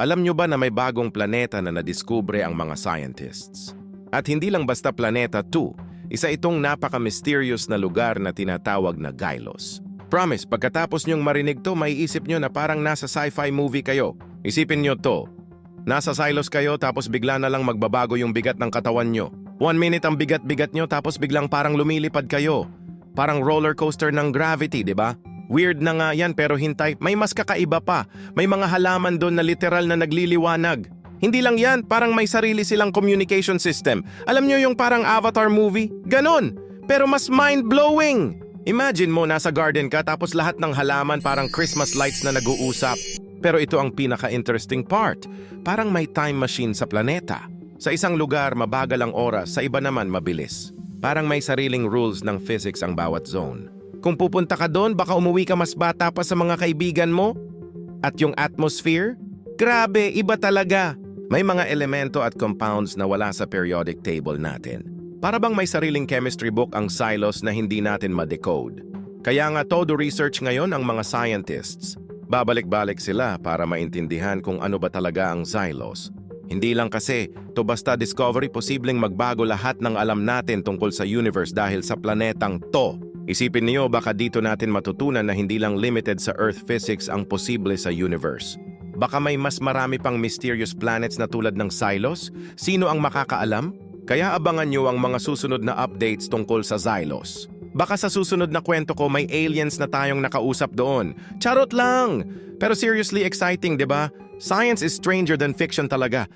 Alam nyo ba na may bagong planeta na nadiskubre ang mga scientists? At hindi lang basta Planeta 2, isa itong napaka-mysterious na lugar na tinatawag na Gylos. Promise, pagkatapos nyong marinig to, maiisip nyo na parang nasa sci-fi movie kayo. Isipin nyo to, nasa silos kayo tapos bigla na lang magbabago yung bigat ng katawan nyo. 1 minute ang bigat-bigat nyo tapos biglang parang lumilipad kayo. Parang roller coaster ng gravity, di ba? Weird na nga yan pero hintay, may mas kakaiba pa. May mga halaman doon na literal na nagliliwanag. Hindi lang yan, parang may sarili silang communication system. Alam nyo yung parang Avatar movie? Ganon! Pero mas mind-blowing! Imagine mo nasa garden ka tapos lahat ng halaman parang Christmas lights na nag-uusap. Pero ito ang pinaka-interesting part. Parang may time machine sa planeta. Sa isang lugar, mabagal ang oras, sa iba naman mabilis. Parang may sariling rules ng physics ang bawat zone. Kung pupunta ka doon, baka umuwi ka mas bata pa sa mga kaibigan mo. At yung atmosphere? Grabe, iba talaga. May mga elemento at compounds na wala sa periodic table natin. Para bang may sariling chemistry book ang silos na hindi natin ma-decode. Kaya nga todo research ngayon ang mga scientists. Babalik-balik sila para maintindihan kung ano ba talaga ang silos. Hindi lang kasi, to basta discovery posibleng magbago lahat ng alam natin tungkol sa universe dahil sa planetang to. Isipin niyo baka dito natin matutunan na hindi lang limited sa Earth physics ang posible sa universe. Baka may mas marami pang mysterious planets na tulad ng Xylos? Sino ang makakaalam? Kaya abangan niyo ang mga susunod na updates tungkol sa Xylos. Baka sa susunod na kwento ko may aliens na tayong nakausap doon. Charot lang! Pero seriously exciting, di ba? Science is stranger than fiction talaga.